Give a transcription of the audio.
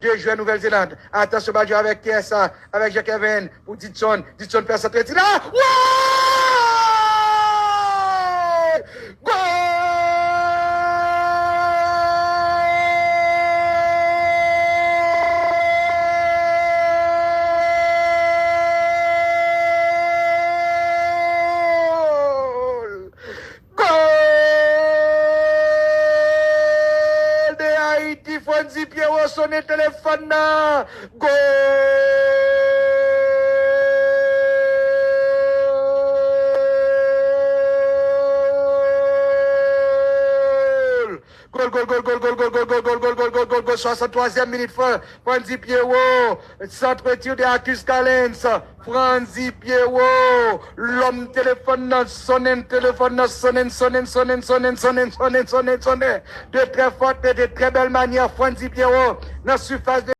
2 juin, Nouvelle-Zélande. Attention, Badjo avec KSA, avec Jacques-Kevin, pour Ditson. Ditson perd sa tête. Là! Ouais! Goal! Franzi Pierrot sonne téléphone. Goal! Goal, 63e minute, Franzi Pierrot, centre tir de Arcus Callens, Franzi Pierrot, l'homme téléphone, sonne, de très forte et de très belle manière, Franzi Pierrot, dans la surface de